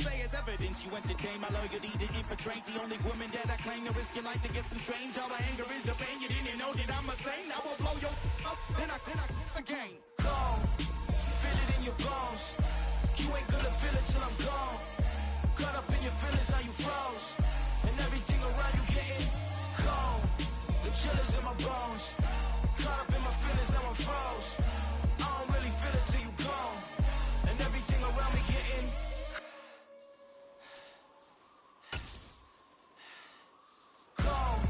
say it's evidence you entertain my loyalty to get betrayed. The only woman that I claim to risk your life to get some strange. All my anger is your pain. You didn't know that I'm a saint. I will blow your up, then I again. Gone, feel it in your bones. You ain't gonna feel it till I'm gone. Caught up in your feelings, now you froze. And everything around you getting cold. The chill is in my bones. Caught up in my feelings, now I'm froze. I don't really feel it till you gone. And everything around me getting cold.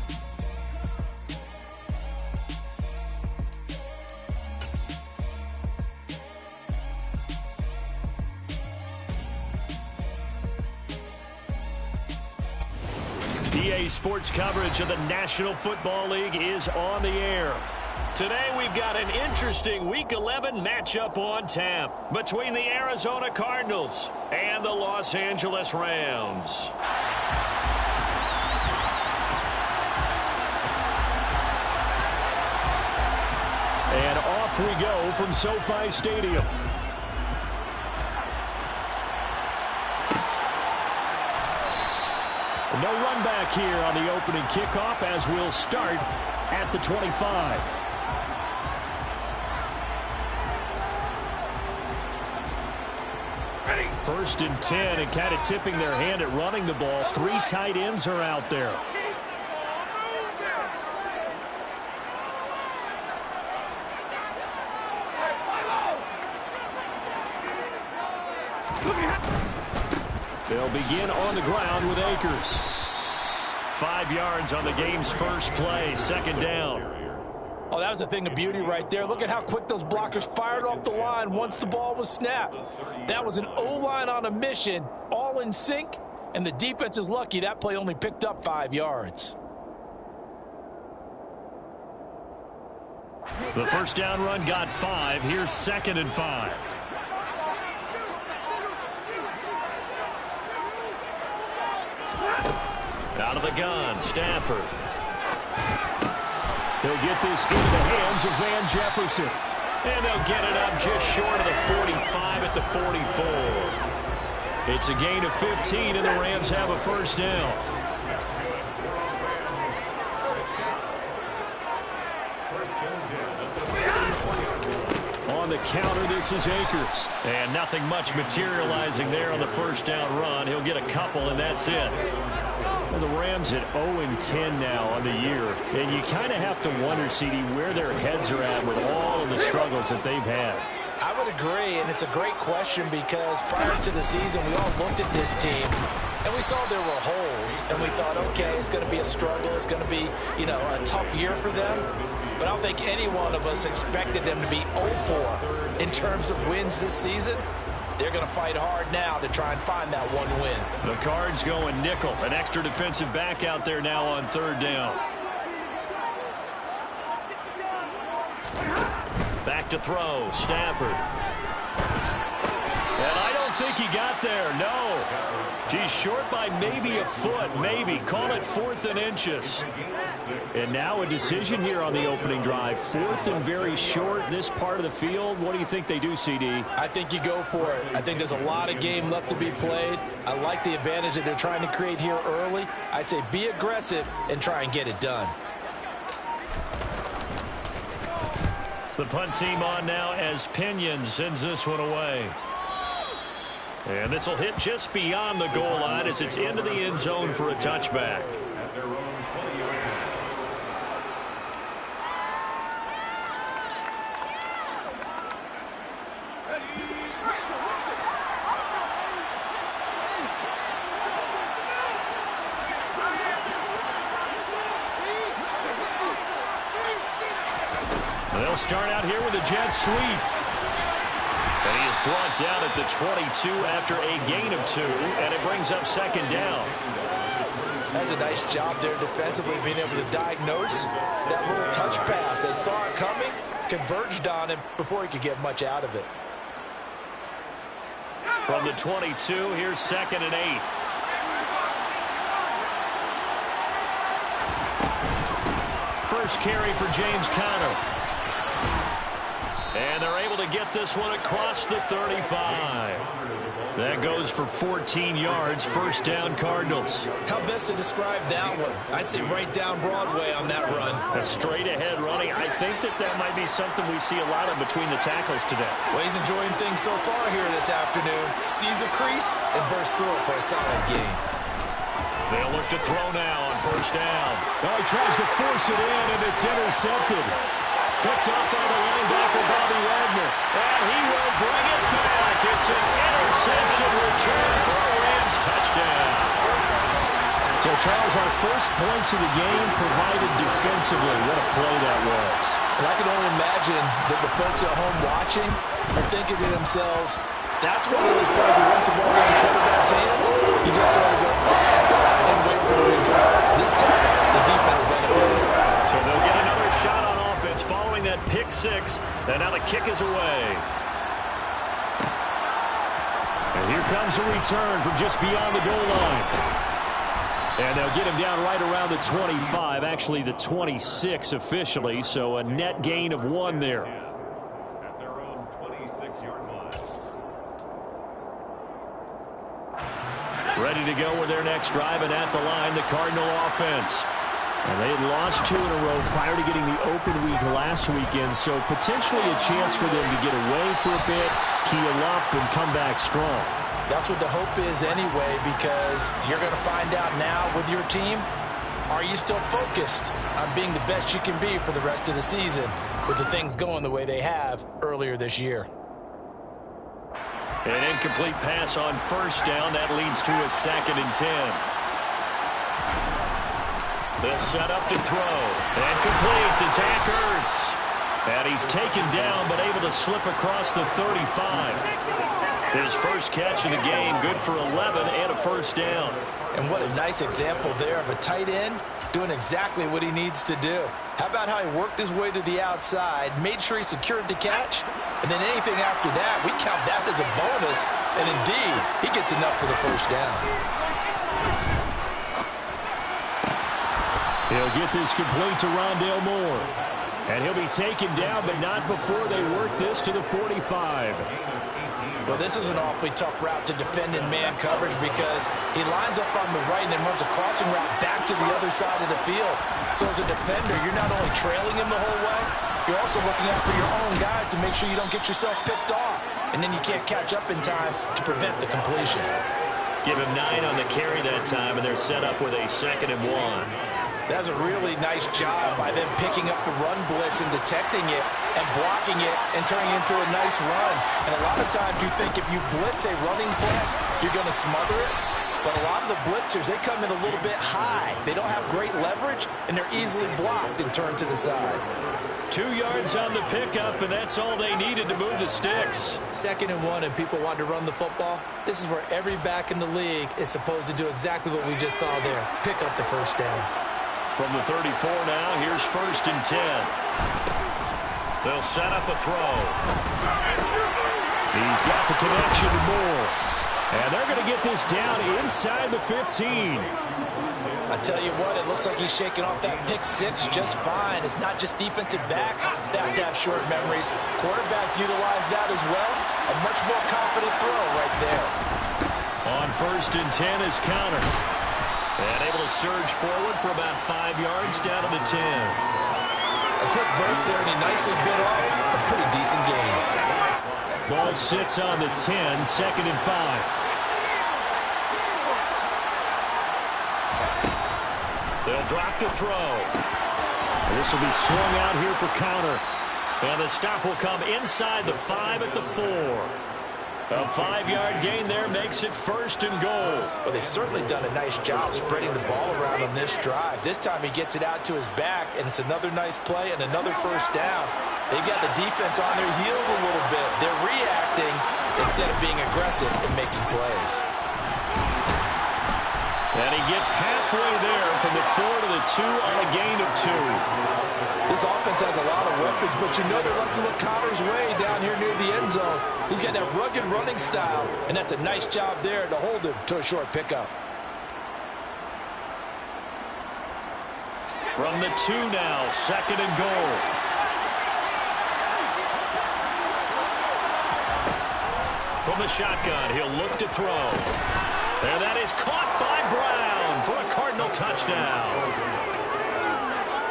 EA Sports coverage of the National Football League is on the air. Today we've got an interesting Week 11 matchup on tap between the Arizona Cardinals and the Los Angeles Rams. And off we go from SoFi Stadium. No run back here on the opening kickoff as we'll start at the 25. Ready. 1st and 10, and kind of tipping their hand at running the ball. 3 tight ends are out there. They'll begin on the ground with Akers. 5 yards on the game's first play, 2nd down. Oh, that was a thing of beauty right there. Look at how quick those blockers fired off the line once the ball was snapped. That was an O-line on a mission, all in sync, and the defense is lucky that play only picked up 5 yards. The first down run got 5. Here's 2nd and 5. Out of the gun, Stafford. They'll get this into the hands of Van Jefferson. And they'll get it up just short of the 45 at the 44. It's a gain of 15, and the Rams have a first down. On the counter, this is Akers. And nothing much materializing there on the first down run. He'll get a couple, and that's it. Well, the Rams at 0-10 now on the year. And you kind of have to wonder, CD, where their heads are at with all of the struggles that they've had. I would agree, and it's a great question because prior to the season, we all looked at this team, and we saw there were holes, and we thought, okay, it's going to be a struggle. It's going to be, you know, a tough year for them. But I don't think any one of us expected them to be 0-4 in terms of wins this season. They're going to fight hard now to try and find that one win. The Cards going nickel. An extra defensive back out there now on 3rd down. Back to throw. Stafford. And I don't think he got there. No. He's short by maybe a foot. Maybe. Call it 4th and inches. And now a decision here on the opening drive. 4th and very short, this part of the field. What do you think they do, CD? I think you go for it. I think there's a lot of game left to be played. I like the advantage that they're trying to create here early. I say be aggressive and try and get it done. The punt team on now as Pinion sends this one away. And this will hit just beyond the goal line as it's into the end zone for a touchback. They'll start out here with a jet sweep. And he is brought down at the 22 after a gain of 2, and it brings up 2nd down. That's a nice job there defensively, being able to diagnose that little touch pass. They saw it coming, converged on him before he could get much out of it. From the 22, here's 2nd and 8. First carry for James Conner. And they're able to get this one across the 35. That goes for 14 yards, first down Cardinals. How best to describe that one? I'd say right down Broadway on that run. A straight ahead running. I think that might be something we see a lot of between the tackles today. Well, he's enjoying things so far here this afternoon. Sees a crease and bursts through it for a solid gain. They'll look to throw now on first down. Oh, he tries to force it in, and it's intercepted. Picked up by the linebacker, Bobby Wagner. And he will bring it back. It's an interception return for a Rams touchdown. So, Charles, our first points of the game provided defensively. What a play that was. And I can only imagine that the folks at home watching are thinking to themselves, that's one of those plays where once the ball goes in the quarterback's hands, you just sort of go, and wait for the result. This time, the defense benefited. So they'll get another shot on offense following that pick six. And now the kick is away. And here comes a return from just beyond the goal line. And they'll get him down right around the 25, actually the 26 officially, so a net gain of 1 there. At their own 26-yard line. Ready to go with their next drive, and at the line, the Cardinal offense. And they had lost 2 in a row prior to getting the open week last weekend, so potentially a chance for them to get away for a bit, keel up, and come back strong. That's what the hope is anyway, because you're going to find out now with your team, are you still focused on being the best you can be for the rest of the season with the things going the way they have earlier this year? An incomplete pass on first down. That leads to a 2nd and 10. They'll set up to throw. And complete to Zach Ertz. And he's taken down but able to slip across the 35. His first catch of the game, good for 11 and a first down. And what a nice example there of a tight end doing exactly what he needs to do. How about how he worked his way to the outside, made sure he secured the catch, and then anything after that, we count that as a bonus. And indeed, he gets enough for the first down. He'll get this complete to Rondale Moore. And he'll be taken down, but not before they work this to the 45. Well, this is an awfully tough route to defend in man coverage because he lines up on the right and then runs a crossing route back to the other side of the field. So as a defender, you're not only trailing him the whole way, you're also looking out for your own guys to make sure you don't get yourself picked off. And then you can't catch up in time to prevent the completion. Give him 9 on the carry that time, and they're set up with a 2nd and 1. That's a really nice job by them picking up the run blitz and detecting it and blocking it and turning it into a nice run. And a lot of times you think if you blitz a running play, you're going to smother it. But a lot of the blitzers, they come in a little bit high. They don't have great leverage, and they're easily blocked and turned to the side. 2 yards on the pickup, and that's all they needed to move the sticks. 2nd and 1, and people want to run the football. This is where every back in the league is supposed to do exactly what we just saw there. Pick up the first down. From the 34 now, here's 1st and 10. They'll set up a throw. He's got the connection to Moore. And they're going to get this down inside the 15. I tell you what, it looks like he's shaking off that pick six just fine. It's not just defensive backs that have to have short memories. Quarterbacks utilize that as well. A much more confident throw right there. On 1st and 10 is Counter. And able to surge forward for about 5 yards down to the 10. A quick burst there, and he nicely bit off a pretty decent gain. Ball sits on the 10, 2nd and 5. They'll drop to throw. This will be swung out here for Counter. And the stop will come inside the 5 at the 4. A 5-yard gain there makes it 1st and goal. Well, they've certainly done a nice job spreading the ball around on this drive. This time he gets it out to his back, and it's another nice play and another first down. They've got the defense on their heels a little bit. They're reacting instead of being aggressive and making plays. And he gets halfway there from the 4 to the 2 on a gain of 2. This offense has a lot of weapons, but you know they're up to look Connor's way down here near the end zone. He's got that rugged running style, and that's a nice job there to hold him to a short pickup. From the 2 now, 2nd and goal. From the shotgun, he'll look to throw. And that is caught by Brown for a Cardinal touchdown.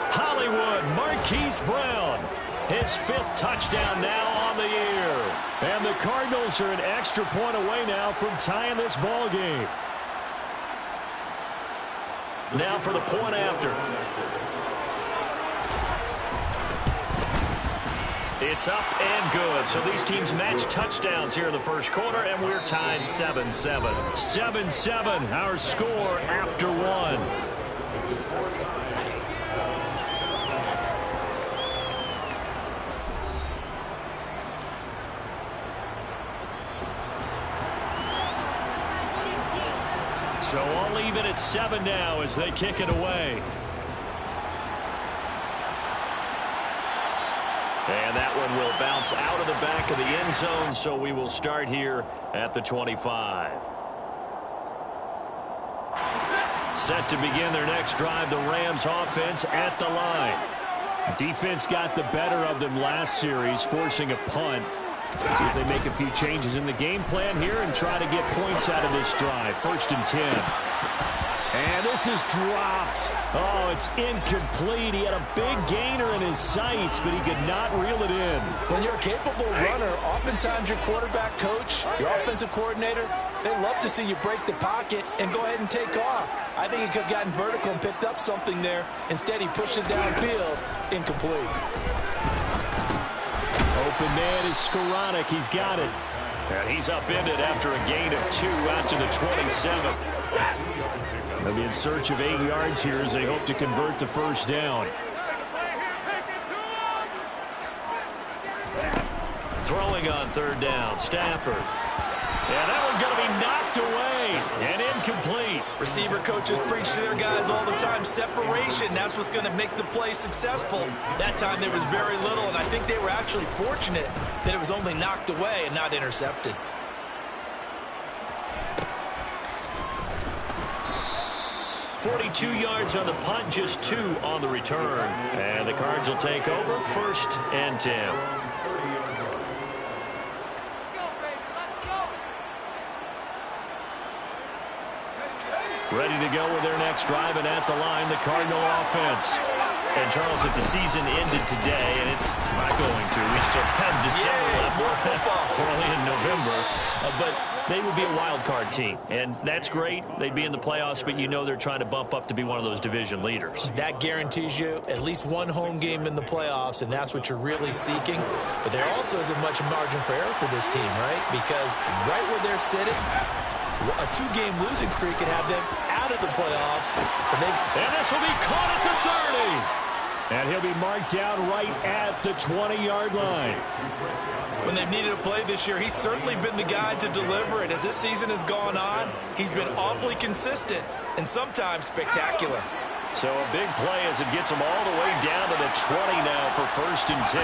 Hollywood Marquise Brown, his 5th touchdown now on the year. And the Cardinals are an extra point away now from tying this ball game. Now for the point after. It's up and good. So these teams match touchdowns here in the first quarter, and we're tied 7-7. 7-7, our score after 1. So all even at 7 now as they kick it away. And that one will bounce out of the back of the end zone, so we will start here at the 25. Set to begin their next drive, the Rams offense at the line. Defense got the better of them last series, forcing a punt. See if they make a few changes in the game plan here and try to get points out of this drive. 1st and 10. And this is dropped. Oh, it's incomplete. He had a big gainer in his sights, but he could not reel it in. When you're a capable runner, oftentimes your quarterback coach, your offensive coordinator, they love to see you break the pocket and go ahead and take off. I think he could have gotten vertical and picked up something there. Instead, he pushes downfield. Incomplete. Open man is Skoranek. He's got it. And he's upended after a gain of 2 out to the 27. They'll be in search of 8 yards here as they hope to convert the first down. Throwing on 3rd down, Stafford. And that one's going to be knocked away and incomplete. Receiver coaches preach to their guys all the time. Separation, that's what's going to make the play successful. That time there was very little, and I think they were actually fortunate that it was only knocked away and not intercepted. .42 yards on the punt, just 2 on the return. And the Cards will take over, 1st and 10. Ready to go with their next drive, and at the line, the Cardinal offense. And, Charles, if the season ended today, and it's not going to, we still have December left. We're only in November. But they would be a wild card team, and that's great. They'd be in the playoffs, but you know they're trying to bump up to be one of those division leaders. That guarantees you at least one home game in the playoffs, and that's what you're really seeking. But there also isn't much margin for error for this team, right? Because right where they're sitting, a 2-game losing streak can have them out of the playoffs. And this will be caught at the 30. And he'll be marked down right at the 20-yard line. When they've needed a play this year, he's certainly been the guy to deliver it. As this season has gone on, he's been awfully consistent and sometimes spectacular. So a big play as it gets them all the way down to the 20 now for 1st and 10.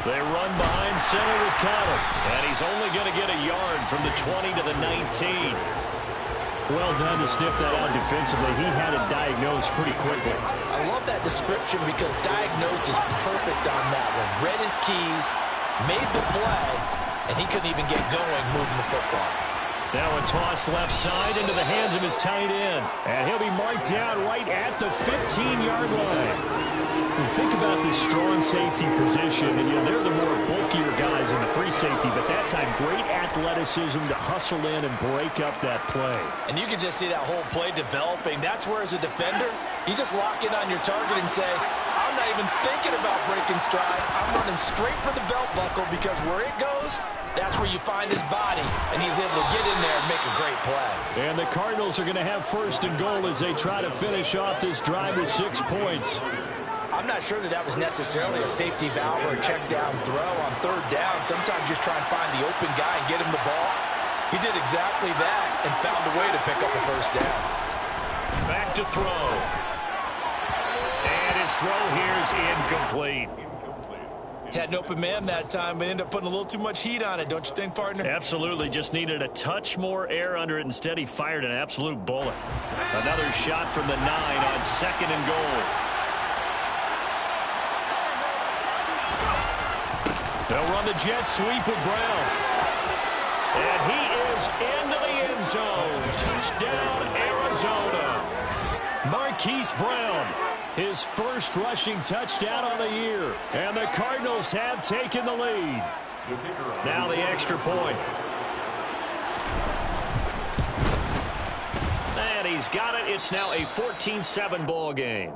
They run behind center with Connor, and he's only going to get a yard from the 20 to the 19. Well done to sniff that out defensively. He had it diagnosed pretty quickly. I love that description because diagnosed is perfect on that one. Read his keys, made the play, and he couldn't even get going moving the football. Now a toss left side into the hands of his tight end. And he'll be marked down right at the 15-yard line. Think about this strong safety position. And, they're the more bulkier guys in the free safety, but that time great athleticism to hustle in and break up that play. And you can just see that whole play developing. That's where, as a defender, you just lock in on your target and say, I'm not even thinking about breaking stride. I'm running straight for the belt buckle because where it goes, that's where you find his body, and he's able to get in there and make a great play. And the Cardinals are going to have 1st and goal as they try to finish off this drive with 6 points. I'm not sure that was necessarily a safety valve or a check down throw on 3rd down. Sometimes just try and find the open guy and get him the ball. He did exactly that and found a way to pick up a 1st down. Back to throw. And his throw here is incomplete. Had an open man that time, but ended up putting a little too much heat on it, don't you think, partner? Absolutely. Just needed a touch more air under it. Instead, he fired an absolute bullet. Another shot from the 9 on 2nd and goal. They'll run the jet sweep with Brown. And he is into the end zone. Touchdown, Arizona. Marquise Brown, his first rushing touchdown on the year. And the Cardinals have taken the lead. Now the extra point. And he's got it. It's now a 14-7 ball game.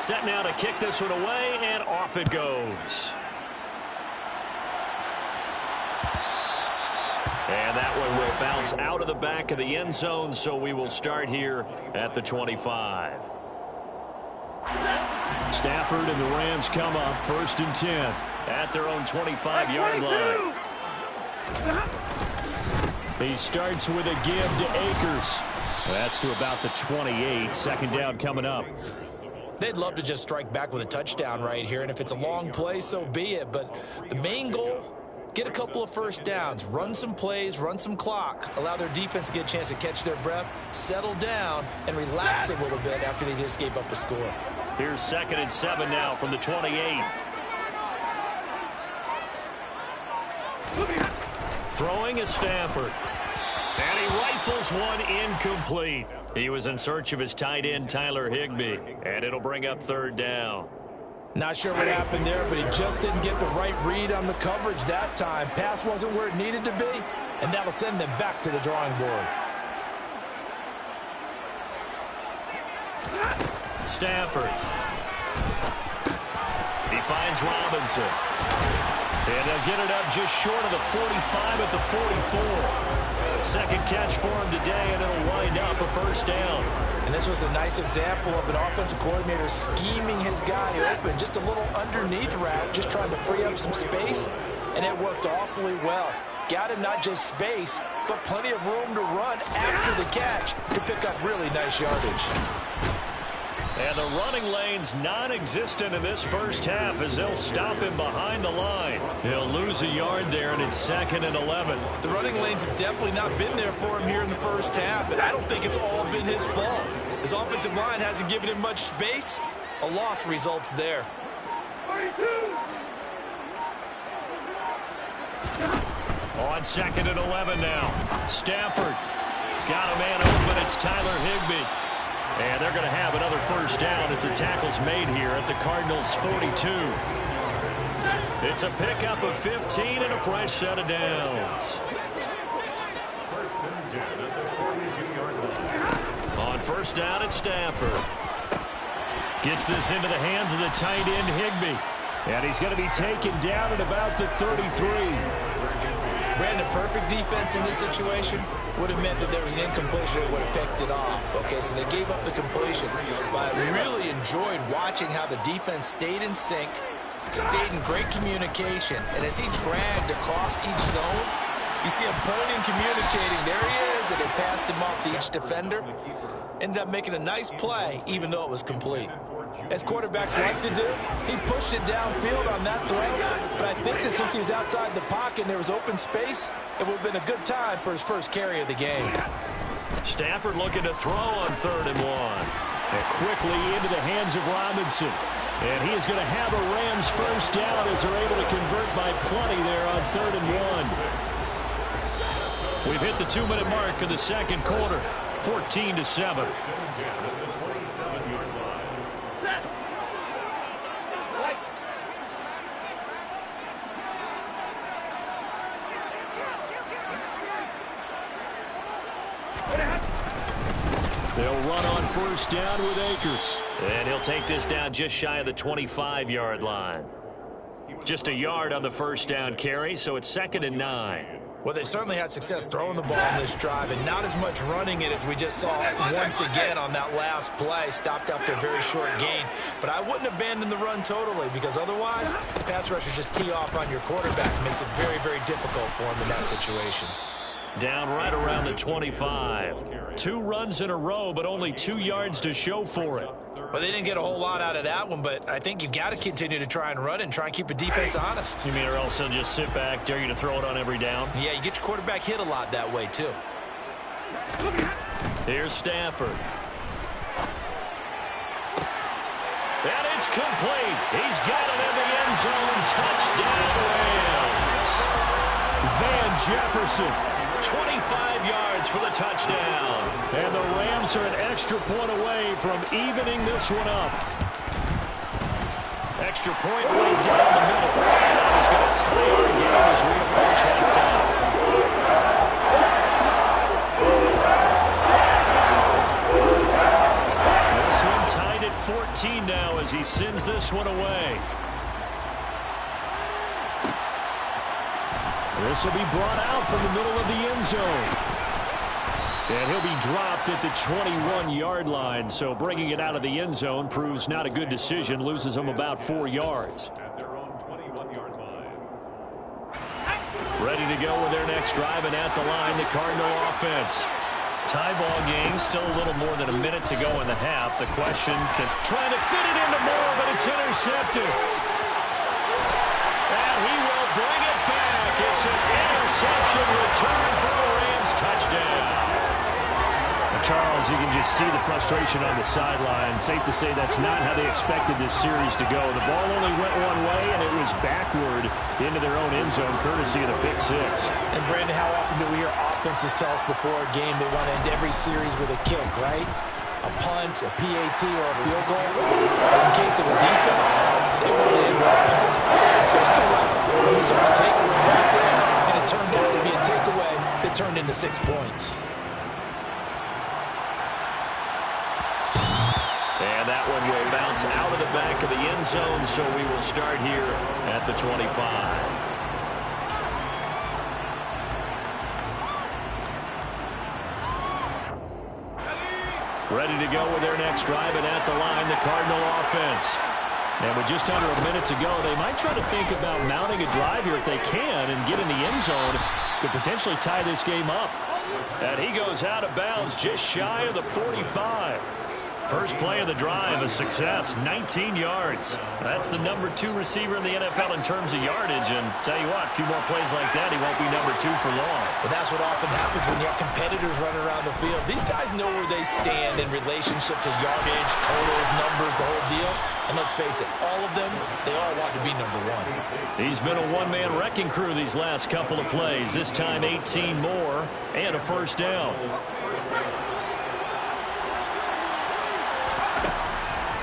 Set now to kick this one away, and off it goes. And that one will bounce out of the back of the end zone, so we will start here at the 25. Stafford and the Rams come up 1st and 10 at their own 25-yard line. He starts with a give to Akers. That's to about the 28. 2nd down coming up. They'd love to just strike back with a touchdown right here, and if it's a long play, so be it. But the main goal, get a couple of first downs, run some plays, run some clock, allow their defense to get a chance to catch their breath, settle down, and relax a little bit after they just gave up a score. Here's 2nd and 7 now from the 28. Throwing is Stafford. And he rifles one incomplete. He was in search of his tight end, Tyler Higbee. And it'll bring up 3rd down. Not sure what happened there, but he just didn't get the right read on the coverage that time. Pass wasn't where it needed to be, and that'll send them back to the drawing board. Stafford. He finds Robinson. And they'll get it up just short of the 45 at the 44. 2nd catch for him today, and it'll wind up a 1st down. And this was a nice example of an offensive coordinator scheming his guy open. Just a little underneath route, just trying to free up some space, and it worked awfully well. Got him not just space, but plenty of room to run after the catch to pick up really nice yardage. And the running lane's non-existent in this first half as they'll stop him behind the line. He'll lose a yard there, and it's 2nd and 11. The running lanes have definitely not been there for him here in the first half, and I don't think it's all been his fault. His offensive line hasn't given him much space. A loss results there. On 2nd and 11 now. Stafford got a man open. It's Tyler Higbee. And they're going to have another 1st down as the tackle's made here at the Cardinals' 42. It's a pickup of 15 and a fresh set of downs. 1st and 10 at the 42-yard line. On 1st down, it's Stafford. Gets this into the hands of the tight end, Higbee. And he's going to be taken down at about the 33. Brandon, perfect defense in this situation would have meant that there was an incompletion that would have picked it off. Okay, so they gave up the completion. But I really enjoyed watching how the defense stayed in sync, stayed in great communication. And as he dragged across each zone, you see him pointing, communicating. There he is, and it passed him off to each defender. Ended up making a nice play, even though it was complete. As quarterbacks like to do, he pushed it downfield on that throw, but I think that since he was outside the pocket and there was open space, it would have been a good time for his first carry of the game. Stafford looking to throw on 3rd and 1. And quickly into the hands of Robinson. And he is going to have a Rams 1st down as they're able to convert by plenty there on 3rd and 1. We've hit the 2-minute mark in the 2nd quarter. 14-7. They'll run on 1st down with Akers. And he'll take this down just shy of the 25-yard line. Just a yard on the 1st down carry, so it's 2nd and 9. Well, they certainly had success throwing the ball on this drive, and not as much running it as we just saw once again on that last play. Stopped after a very short gain. But I wouldn't abandon the run totally, because otherwise, pass rushers just tee off on your quarterback. Makes it very, very difficult for him in that situation. Down right around the 25. 2 runs in a row, but only 2 yards to show for it. Well, they didn't get a whole lot out of that one, but I think you've got to continue to try and run and try and keep the defense honest. You mean or else they'll just sit back, dare you to throw it on every down? Yeah, you get your quarterback hit a lot that way, too. Here's Stafford. And it's complete. He's got it in the end zone. Touchdown, Rams. Van Jefferson, 25 yards for the touchdown. And the Rams are an extra point away from evening this one up. Extra point right down the middle. That is going to tie our game as we approach halftime. This one tied at 14 now as he sends this one away. This will be brought out from the middle of the end zone. And he'll be dropped at the 21-yard line. So bringing it out of the end zone proves not a good decision. Loses him about 4 yards. At their own 21-yard line. Ready to go with their next drive, and at the line, the Cardinal offense. Tie ball game, still a little more than a minute to go in the half. The question, trying to fit it into Moore, but it's intercepted. And he will bring it back. It's an interception return for the Rams touchdown. Charles, you can just see the frustration on the sideline. Safe to say that's not how they expected this series to go. The ball only went one way, and it was backward into their own end zone, courtesy of the pick six. And, Brandon, how often do we hear offenses tell us before a game they want to end every series with a kick, right? A punt, a PAT, or a field goal. In case of a defense, they want to end with a punt or a takeaway. We saw a takeaway right there, and it turned out to be a takeaway that turned into 6 points. And that one will bounce out of the back of the end zone, so we will start here at the 25. Ready to go with their next drive, and at the line, the Cardinal offense. And with just under a minute to go, they might try to think about mounting a drive here if they can and get in the end zone to potentially tie this game up. And he goes out of bounds just shy of the 45. First play of the drive, a success, 19 yards. That's the number 2 receiver in the NFL in terms of yardage. And tell you what, a few more plays like that, he won't be number 2 for long. But that's what often happens when you have competitors running around the field. These guys know where they stand in relationship to yardage, totals, numbers, the whole deal. And let's face it, all of them, they all want to be number 1. He's been a one-man wrecking crew these last couple of plays. This time 18 more and a first down.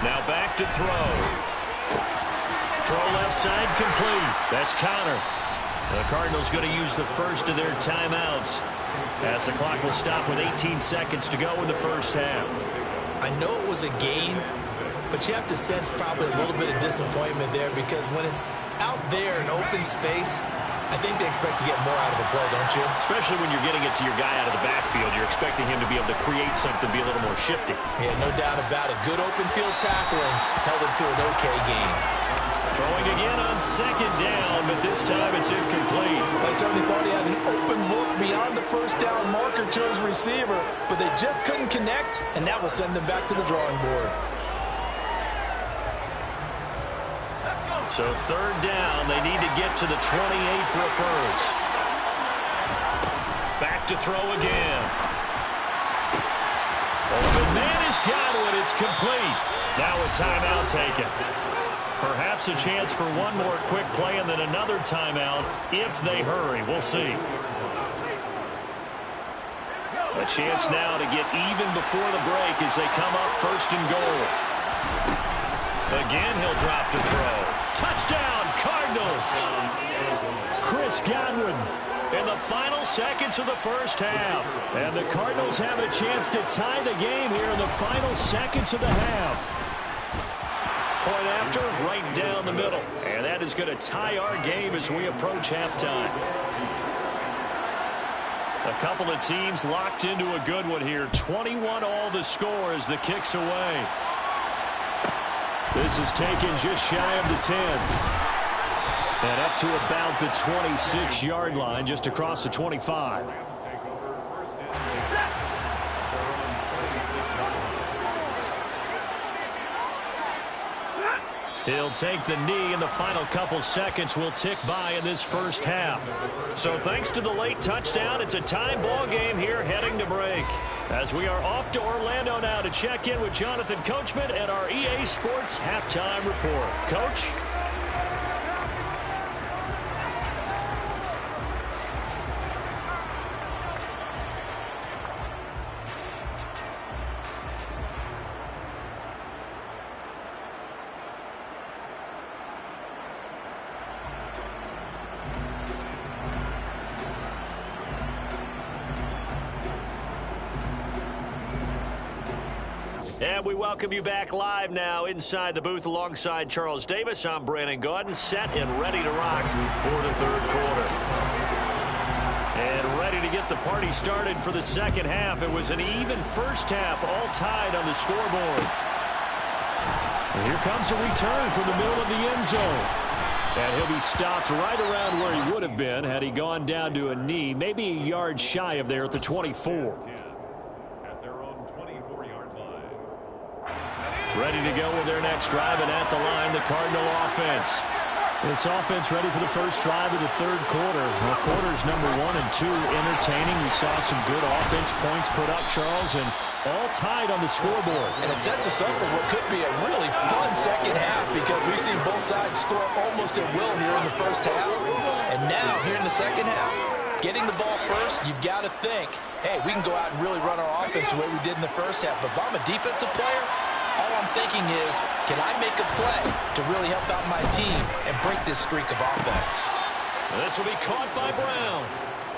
Now back to throw. Throw left side complete. That's Connor. The Cardinals going to use the first of their timeouts as the clock will stop with 18 seconds to go in the first half. I know it was a gain, but you have to sense probably a little bit of disappointment there because when it's out there in open space, I think they expect to get more out of a play, don't you? Especially when you're getting it to your guy out of the backfield. You're expecting him to be able to create something, be a little more shifty. Yeah, no doubt about it. Good open field tackling held it to an okay game. Throwing again on second down, but this time it's incomplete. I certainly thought he had an open look beyond the first down marker to his receiver, but they just couldn't connect, and that will send them back to the drawing board. So third down, they need to get to the 28 for a first. Back to throw again. Open man has got it. It's complete. Now a timeout taken. Perhaps a chance for one more quick play and then another timeout if they hurry. We'll see. A chance now to get even before the break as they come up first and goal. Again, he'll drop to throw. Touchdown, Cardinals. Chris Godwin in the final seconds of the first half. And the Cardinals have a chance to tie the game here in the final seconds of the half. Point after, right down the middle. And that is going to tie our game as we approach halftime. A couple of teams locked into a good one here. 21 all the score as the kick's away. This is taken just shy of the 10. And up to about the 26-yard line, just across the 25. He'll take the knee, and the final couple seconds will tick by in this first half. So thanks to the late touchdown, it's a tie ball game here heading to break. As we are off to Orlando now to check in with Jonathan Coachman and our EA Sports Halftime Report. Coach? And we welcome you back live now inside the booth alongside Charles Davis. I'm Brandon Gaudin, set and ready to rock for the third quarter. And ready to get the party started for the second half. It was an even first half, all tied on the scoreboard. And here comes a return from the middle of the end zone. And he'll be stopped right around where he would have been had he gone down to a knee, maybe a yard shy of there at the 24. Ready to go with their next drive, and at the line, the Cardinal offense. This offense ready for the first drive of the third quarter. Well, quarters number 1 and 2 entertaining. We saw some good offense points put up, Charles, and all tied on the scoreboard. And it sets us up for what could be a really fun second half because we've seen both sides score almost at will here in the first half. And now, here in the second half, getting the ball first, you've got to think, hey, we can go out and really run our offense the way we did in the first half. But if I'm a defensive player, all I'm thinking is, can I make a play to really help out my team and break this streak of offense? This will be caught by Brown.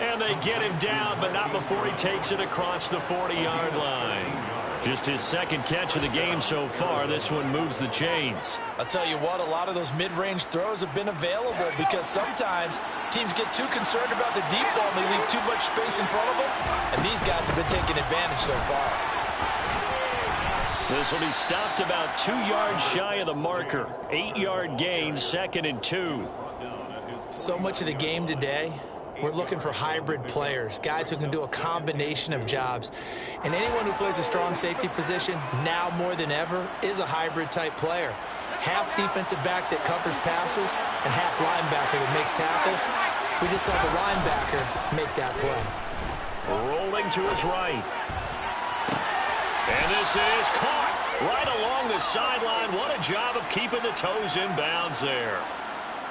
And they get him down, but not before he takes it across the 40-yard line. Just his second catch of the game so far. This one moves the chains. I'll tell you what, a lot of those mid-range throws have been available because sometimes teams get too concerned about the deep ball and they leave too much space in front of them. And these guys have been taking advantage so far. This will be stopped about 2 yards shy of the marker. 8-yard gain, 2nd and 2. So much of the game today, we're looking for hybrid players, guys who can do a combination of jobs. And anyone who plays a strong safety position, now more than ever, is a hybrid-type player. Half defensive back that covers passes and half linebacker that makes tackles. We just saw the linebacker make that play. Rolling to his right. And this is caught right along the sideline. What a job of keeping the toes in bounds there.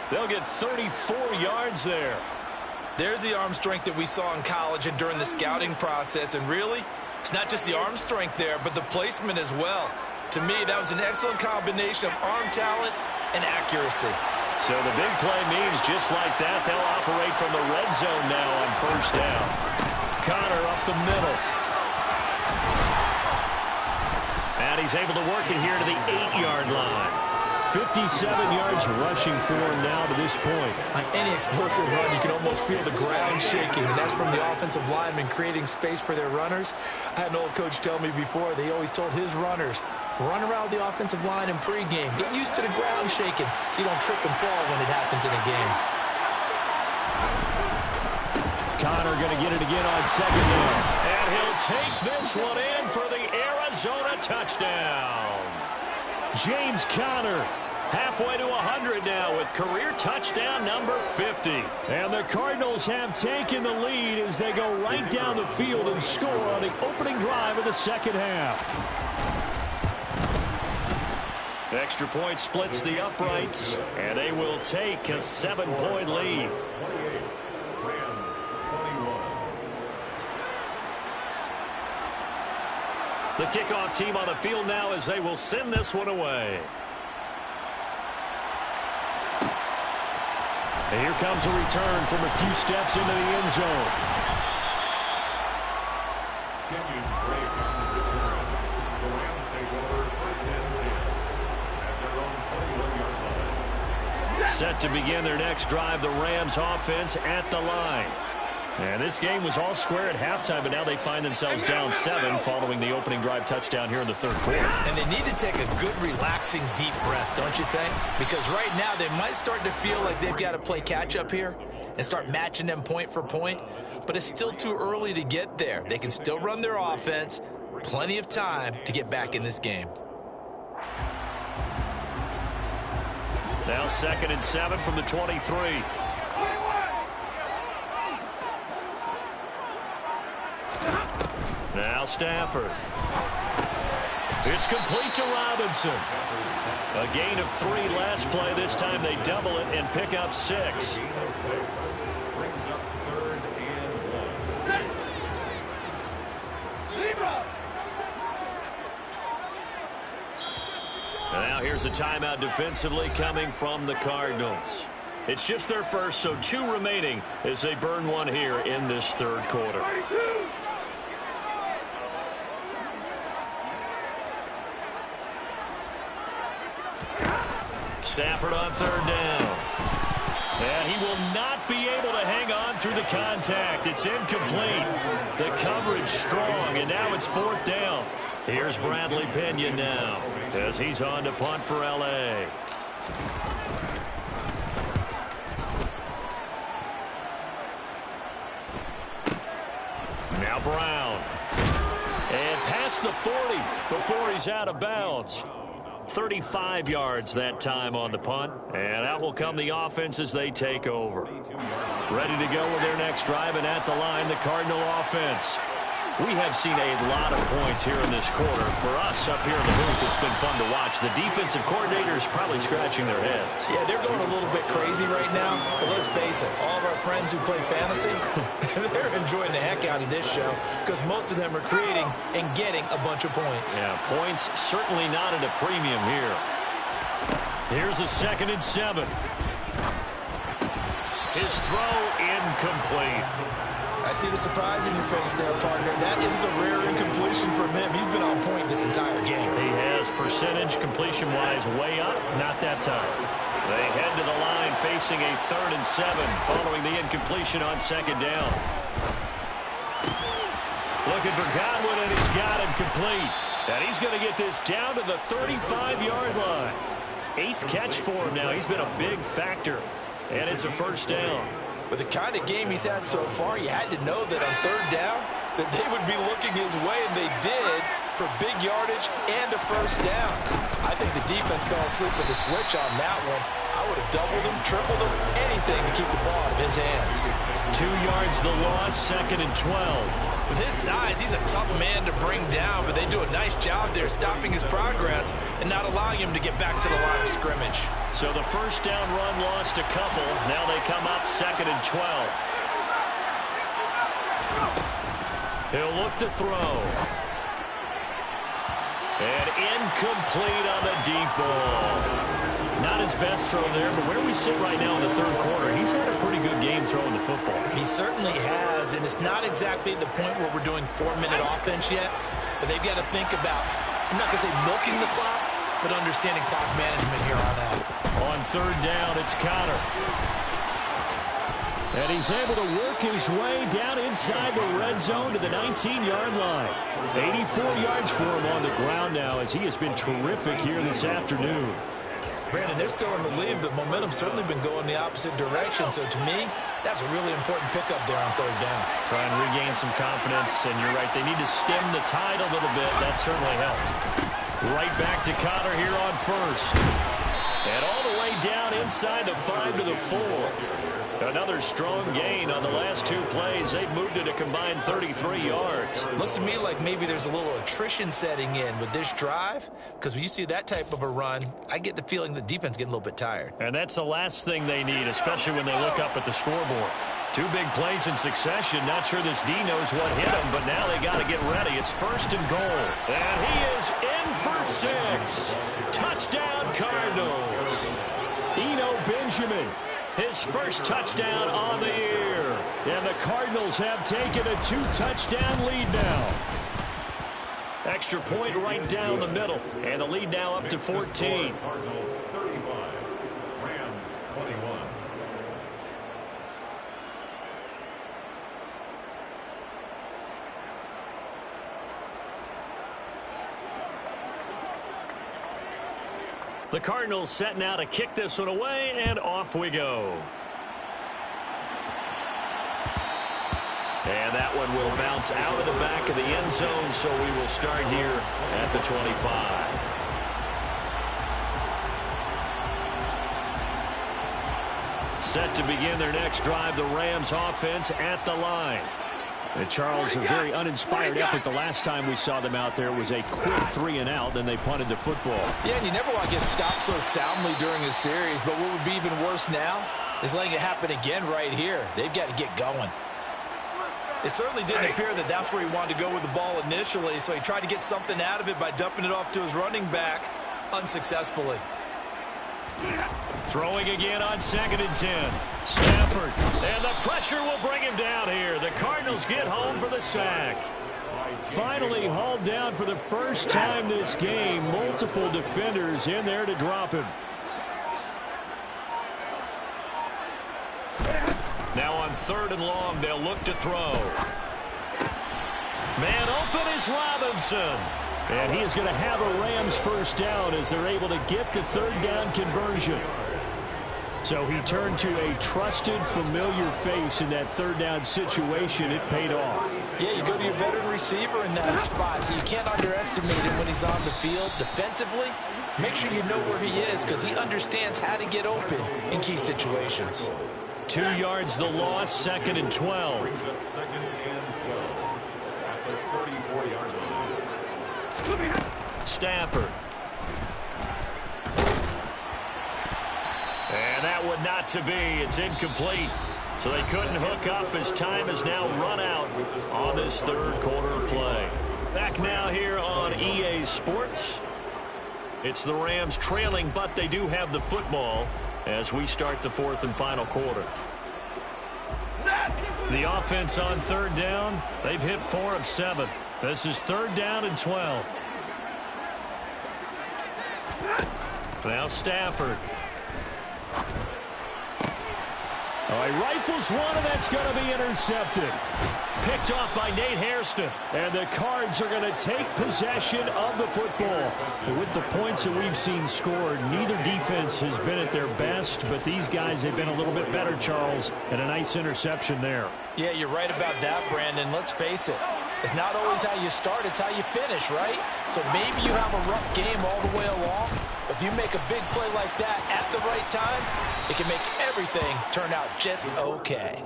They'll get 34 yards there. There's the arm strength that we saw in college and during the scouting process. And really, it's not just the arm strength there, but the placement as well. To me, that was an excellent combination of arm talent and accuracy. So the big play means just like that, they'll operate from the red zone now on first down. Connor up the middle. And he's able to work it here to the 8-yard line. 57 yards rushing for him now to this point. On any explosive run, you can almost feel the ground shaking, and that's from the offensive linemen creating space for their runners. I had an old coach tell me before, they always told his runners, run around the offensive line in pregame. Get used to the ground shaking so you don't trip and fall when it happens in a game. Connor going to get it again on second down. And he'll take this one in for the Arizona touchdown. James Conner. Halfway to 100 now with career touchdown number 50. And the Cardinals have taken the lead as they go right down the field and score on the opening drive of the second half. Extra point splits the uprights, and they will take a 7-point lead. The kickoff team on the field now as they will send this one away. And here comes a return from a few steps into the end zone. Kenyon Drake on the return. The Rams take over 1st and 10 at their own 21-yard line. Set to begin their next drive, the Rams offense at the line. And this game was all square at halftime, but now they find themselves down 7 following the opening drive touchdown here in the third quarter. And they need to take a good, relaxing, deep breath, don't you think? Because right now they might start to feel like they've got to play catch-up here and start matching them point for point. But it's still too early to get there. They can still run their offense. Plenty of time to get back in this game. Now 2nd and 7 from the 23. Now Stafford. It's complete to Robinson. A gain of 3 last play. This time they double it and pick up 6. Brings up 3rd and 1. And now here's a timeout defensively coming from the Cardinals. It's just their first, so 2 remaining as they burn one here in this 3rd quarter. Stafford on 3rd down. And he will not be able to hang on through the contact. It's incomplete. The coverage strong, and now it's 4th down. Here's Bradley Pinion now as he's on to punt for L.A. Now Brown. And past the 40 before he's out of bounds. 35 yards that time on the punt. And out will come the offense as they take over. Ready to go with their next drive, and at the line, the Cardinal offense. We have seen a lot of points here in this quarter. For us up here in the booth, it's been fun to watch. The defensive coordinators probably scratching their heads. Yeah, they're going a little bit crazy right now. But let's face it, all of our friends who play fantasy, they're enjoying the heck out of this show because most of them are creating and getting a bunch of points. Yeah, points certainly not at a premium here. Here's a 2nd and 7. His throw incomplete. I see the surprise in your face there, partner. That is a rare incompletion from him. He's been on point this entire game. He has percentage completion-wise way up. Not that time. They head to the line facing a 3rd and 7 following the incompletion on 2nd down. Looking for Godwin, and he's got him complete. And he's going to get this down to the 35-yard line. 8th catch for him now. He's been a big factor. And it's a 1st down. With the kind of game he's had so far, you had to know that on 3rd down that they would be looking his way, and they did for big yardage and a 1st down. I think the defense fell asleep with the switch on that one. I would have doubled him, tripled him, anything to keep the ball out of his hands. 2 yards the loss, 2nd and 12. With his size, he's a tough man to bring down, but they do a nice job there stopping his progress and not allowing him to get back to the line of scrimmage. So the 1st down run lost a couple. Now they come up 2nd and 12. He'll look to throw. And incomplete on the deep ball. Not his best throw there, but where we sit right now in the 3rd quarter, he's got a pretty good game throwing the football. He certainly has, and it's not exactly the point where we're doing 4-minute offense yet, but they've got to think about, I'm not going to say milking the clock, but understanding clock management here on out. On 3rd down, it's Connor. And he's able to work his way down inside the red zone to the 19-yard line. 84 yards for him on the ground now as he has been terrific here this afternoon. Brandon, they're still in the lead, but momentum's certainly been going the opposite direction. So to me, that's a really important pickup there on 3rd down. Try and regain some confidence, and you're right, they need to stem the tide a little bit. That certainly helped. Right back to Connor here on 1st. And all the way down inside the 5 to the 4. Another strong gain on the last 2 plays. They've moved it a combined 33 yards. Looks to me like maybe there's a little attrition setting in with this drive, because when you see that type of a run, I get the feeling the defense getting a little bit tired. And that's the last thing they need, especially when they look up at the scoreboard. 2 big plays in succession. Not sure this D knows what hit him, but now they got to get ready. It's 1st and goal. And he is in for 6. Touchdown, Cardinals. Eno Benjamin. His first touchdown on the year. And the Cardinals have taken a 2-touchdown lead now. Extra point right down the middle. And the lead now up to 14. Cardinals 35, Rams 21. The Cardinals set now to kick this one away, and off we go. And that one will bounce out of the back of the end zone, so we will start here at the 25. Set to begin their next drive, the Rams offense at the line. And Charles, a very uninspired effort the last time we saw them out there was a quick 3-and-out, then they punted the football. Yeah, and you never want to get stopped so soundly during a series, but what would be even worse now is letting it happen again right here. They've got to get going. It certainly didn't appear that that's where he wanted to go with the ball initially, so he tried to get something out of it by dumping it off to his running back unsuccessfully. Throwing again on 2nd and 10. Stafford. And the pressure will bring him down here. The Cardinals get home for the sack. Finally hauled down for the first time this game. Multiple defenders in there to drop him. Now on 3rd and long, they'll look to throw. Man open is Robinson. And he is going to have a Rams first down as they're able to get the 3rd down conversion. So he turned to a trusted, familiar face in that 3rd down situation. It paid off. Yeah, you go to your veteran receiver in that spot, so you can't underestimate him when he's on the field. Defensively, make sure you know where he is because he understands how to get open in key situations. 2 yards the loss, 2nd and 12. 2nd and 12 at the 34-yard line. Stafford. And that would not to be. It's incomplete. So they couldn't hook up as time has now run out on this 3rd quarter play. Back now here on EA Sports. It's the Rams trailing, but they do have the football as we start the 4th and final quarter. The offense on 3rd down, they've hit 4 of 7. This is 3rd down and 12. Now Stafford. Oh, he rifles one, and that's going to be intercepted. Picked off by Nate Hairston. And the Cards are going to take possession of the football. With the points that we've seen scored, neither defense has been at their best, but these guys have been a little bit better, Charles, and a nice interception there. Yeah, you're right about that, Brandon. Let's face it. It's not always how you start, it's how you finish, right? So maybe you have a rough game all the way along. If you make a big play like that at the right time, it can make everything turn out just okay.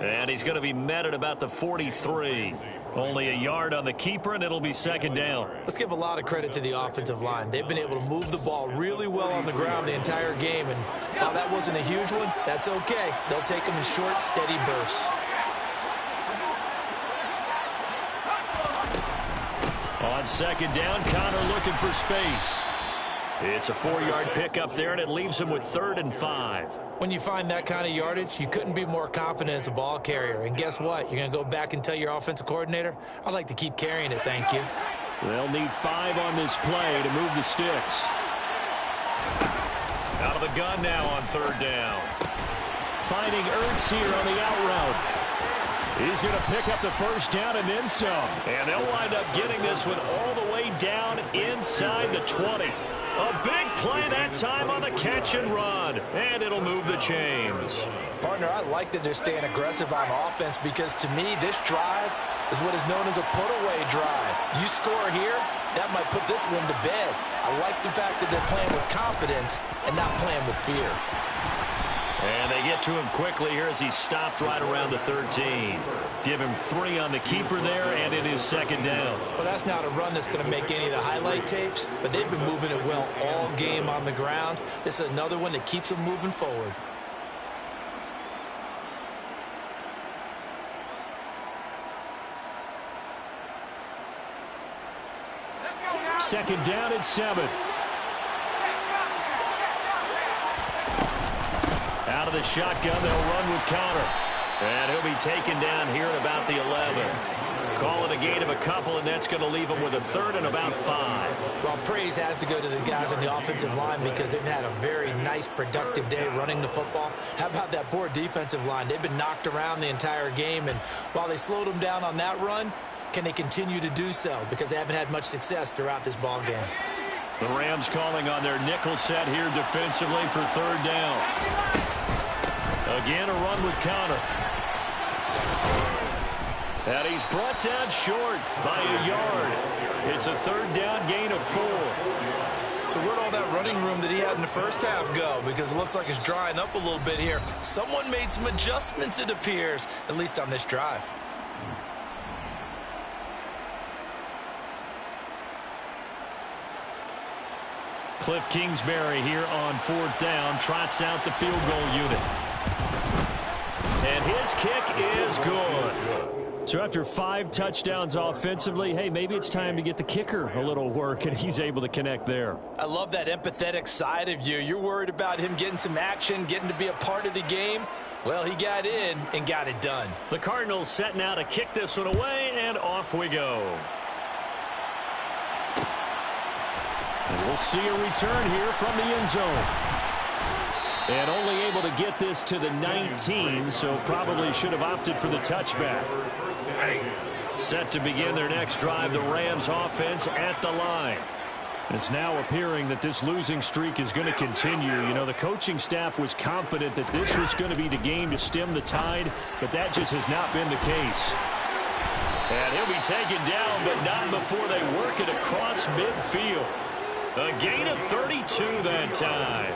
And he's going to be met at about the 43. Only a yard on the keeper, and it'll be 2nd down. Let's give a lot of credit to the offensive line. They've been able to move the ball really well on the ground the entire game. And while that wasn't a huge one, that's okay. They'll take them in short, steady bursts. On 2nd down, Connor looking for space. It's a 4-yard pickup there, and it leaves him with 3rd and 5. When you find that kind of yardage, you couldn't be more confident as a ball carrier. And guess what? You're going to go back and tell your offensive coordinator, I'd like to keep carrying it, thank you. They'll need 5 on this play to move the sticks. Out of the gun now on 3rd down. Finding Ertz here on the out route. He's going to pick up the first down and then some. And they'll wind up getting this one all the way down inside the 20. A big play that time on the catch and run. And it'll move the chains. Partner, I like that they're staying aggressive on offense because to me, this drive is what is known as a put-away drive. You score here, that might put this one to bed. I like the fact that they're playing with confidence and not playing with fear. And they get to him quickly here as he stopped right around the 13. Give him 3 on the keeper there, and it is 2nd down. Well, that's not a run that's going to make any of the highlight tapes, but they've been moving it well all game on the ground. This is another one that keeps them moving forward. Second down and 7. Out of the shotgun, they'll run with Connor. And he'll be taken down here at about the 11. Call it a gain of a couple, and that's going to leave him with a 3rd and about 5. Well, praise has to go to the guys on the offensive line because they've had a very nice, productive day running the football. How about that poor defensive line? They've been knocked around the entire game, and while they slowed them down on that run, can they continue to do so? Because they haven't had much success throughout this ball game. The Rams calling on their nickel set here defensively for 3rd down. Again, a run with Connor. And he's brought down short by a yard. It's a 3rd down gain of 4. So where'd all that running room that he had in the first half go? Because it looks like it's drying up a little bit here. Someone made some adjustments, it appears, at least on this drive. Cliff Kingsbury here on 4th down, trots out the field goal unit. And his kick is good. So after 5 touchdowns offensively, hey, maybe it's time to get the kicker a little work, and he's able to connect there. I love that empathetic side of you. You're worried about him getting some action, getting to be a part of the game. Well, he got in and got it done. The Cardinals setting out to kick this one away, and off we go. And we'll see a return here from the end zone. And only able to get this to the 19, so probably should have opted for the touchback. Set to begin their next drive, the Rams offense at the line. It's now appearing that this losing streak is going to continue. You know, the coaching staff was confident that this was going to be the game to stem the tide, but that just has not been the case. And he'll be taken down, but not before they work it across midfield. A gain of 32 that time.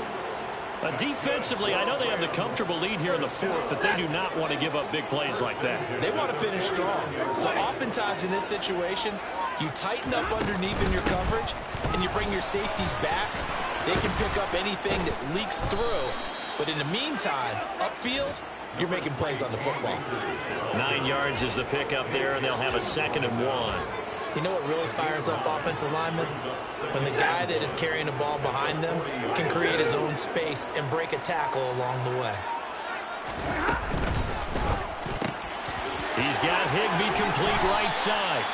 Defensively, I know they have the comfortable lead here in the 4th, but they do not want to give up big plays like that. They want to finish strong. So oftentimes in this situation, you tighten up underneath in your coverage, and you bring your safeties back. They can pick up anything that leaks through. But in the meantime, upfield, you're making plays on the football. 9 yards is the pickup there, and they'll have a 2nd and 1. You know what really fires up offensive linemen? When the guy that is carrying the ball behind them can create his own space and break a tackle along the way. He's got Higbee complete right side.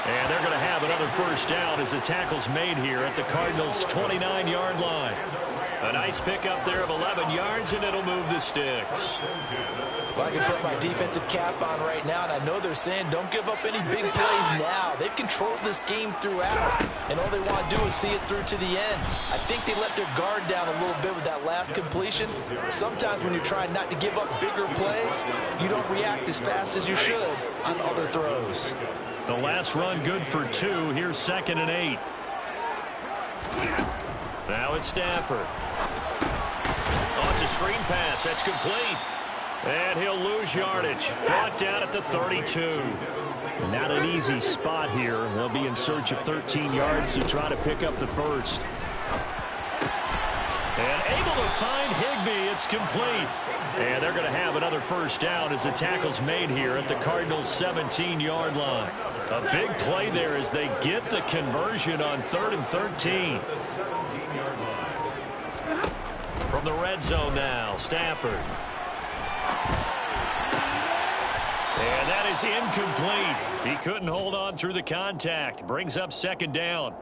And they're going to have another first down as the tackle's made here at the Cardinals' 29-yard line. A nice pickup there of 11 yards, and it'll move the sticks. Well, I can put my defensive cap on right now, and I know they're saying don't give up any big plays now. They've controlled this game throughout, and all they want to do is see it through to the end. I think they let their guard down a little bit with that last completion. Sometimes when you're trying not to give up bigger plays, you don't react as fast as you should on other throws. The last run good for 2. Here's 2nd and 8. Now it's Stafford. Oh, it's a screen pass. That's complete. And he'll lose yardage. Brought down at the 32. Not an easy spot here. They'll be in search of 13 yards to try to pick up the first. And able to find Higbee. It's complete. And they're going to have another first down as the tackle's made here at the Cardinals' 17-yard line. A big play there as they get the conversion on 3rd and 13. From the red zone now, Stafford. And that is incomplete. He couldn't hold on through the contact. Brings up 2nd down.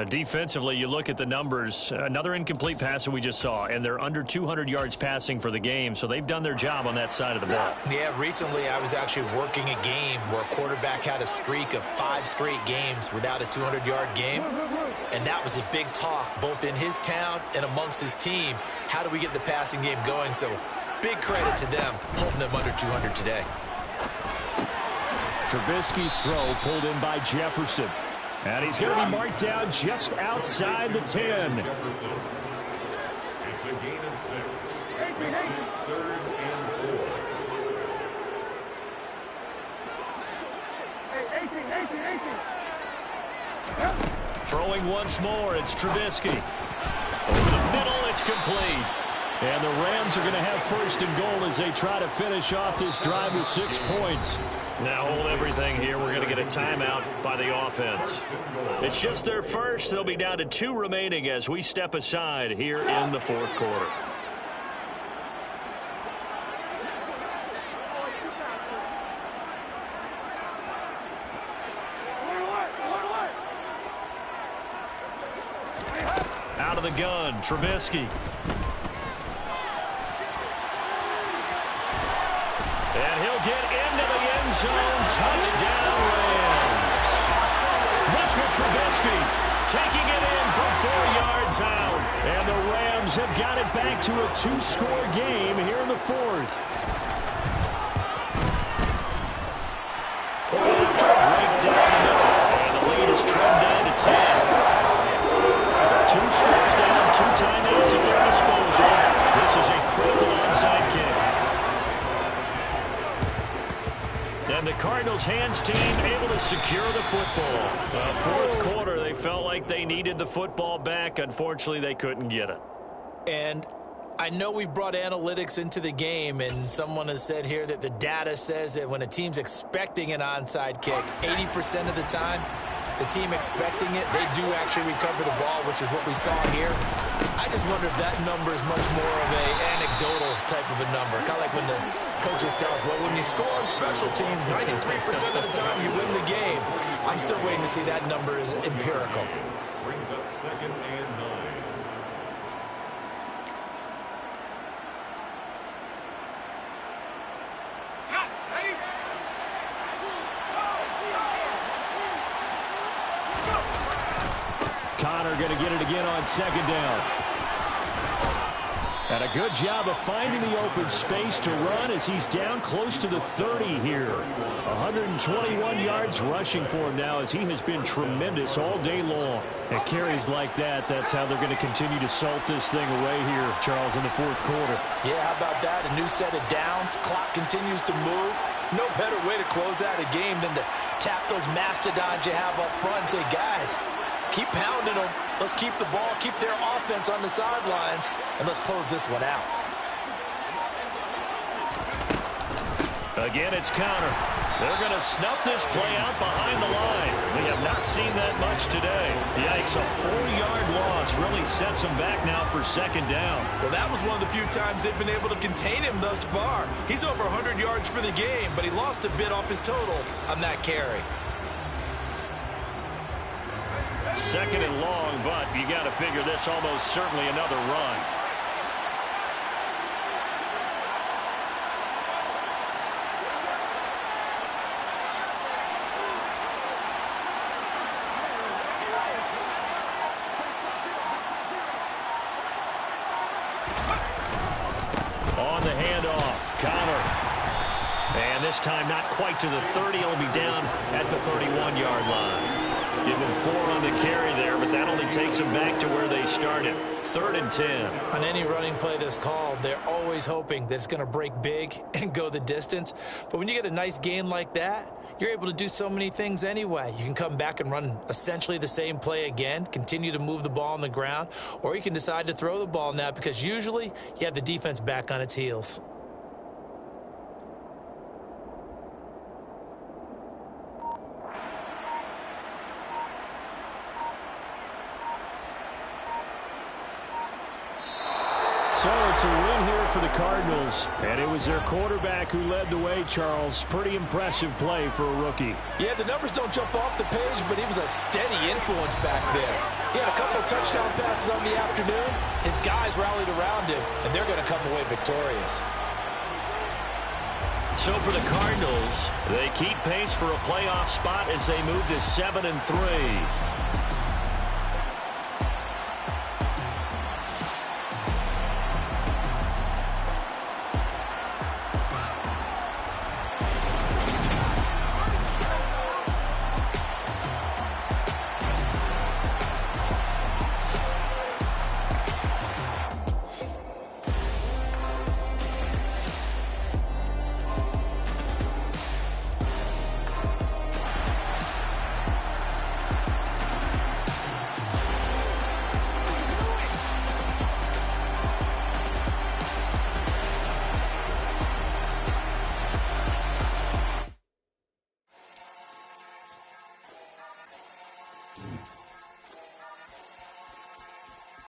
Defensively, you look at the numbers. Another incomplete pass that we just saw, and they're under 200 yards passing for the game, so they've done their job on that side of the ball. Yeah, recently I was actually working a game where a quarterback had a streak of 5 straight games without a 200-yard game, and that was a big talk both in his town and amongst his team. How do we get the passing game going? So big credit to them, holding them under 200 today. Trubisky's throw pulled in by Jefferson. And he's going to be marked down just outside the 10. It's a gain of 6. It's 3rd and 4. Throwing once more, it's Trubisky. Over the middle, it's complete. And the Rams are going to have 1st and goal as they try to finish off this drive with 6 points. Now hold everything here. We're going to get a timeout by the offense. It's just their first. They'll be down to 2 remaining as we step aside here in the 4th quarter. Out of the gun, Trubisky. And he'll get into the end zone. Touchdown, Rams. Mitchell Trubisky taking it in for 4 yards out. And the Rams have got it back to a 2-score game here in the 4th. After a break down the middle. And the lead is trimmed down to 10. 2 scores. And the Cardinals hands team able to secure the football. Fourth quarter, they felt like they needed the football back. Unfortunately, they couldn't get it. And I know we've brought analytics into the game, and someone has said here that the data says that when a team's expecting an onside kick, 80% of the time, the team expecting it, they do actually recover the ball, which is what we saw here. I just wonder if that number is much more of an anecdotal type of a number. Kind of like when the coaches tell us, well, when you score on special teams, 93% of the time you win the game. I'm still waiting to see that number is empirical. Brings up 2nd and 9. Connor going to get it again on 2nd down. And a good job of finding the open space to run as he's down close to the 30 here. 121 yards rushing for him now as he has been tremendous all day long. And carries like that, that's how they're going to continue to salt this thing away here, Charles, in the fourth quarter. Yeah, how about that? A new set of downs. Clock continues to move. No better way to close out a game than to tap those mastodons you have up front and say, guys, keep pounding them. Let's keep the ball, keep their offense on the sidelines, and let's close this one out. Again, it's counter. They're going to snuff this play out behind the line. We have not seen that much today. Yikes, a 4-yard loss really sets them back now for 2nd down. Well, that was one of the few times they've been able to contain him thus far. He's over 100 yards for the game, but he lost a bit off his total on that carry. 2nd and long, but you got to figure this almost certainly another run. On the handoff, Connor. And this time not quite to the 30. He'll be down at the 31-yard line. Give him 4 on the carry there, but that only takes them back to where they started. 3rd and 10. On any running play that's called, they're always hoping that it's going to break big and go the distance. But when you get a nice gain like that, you're able to do so many things anyway. You can come back and run essentially the same play again, continue to move the ball on the ground, or you can decide to throw the ball now because usually you have the defense back on its heels. So it's a win here for the Cardinals, and it was their quarterback who led the way, Charles. Pretty impressive play for a rookie. Yeah, the numbers don't jump off the page, but he was a steady influence back there. He had a couple of touchdown passes on the afternoon. His guys rallied around him, and they're going to come away victorious. So for the Cardinals, they keep pace for a playoff spot as they move to 7-3.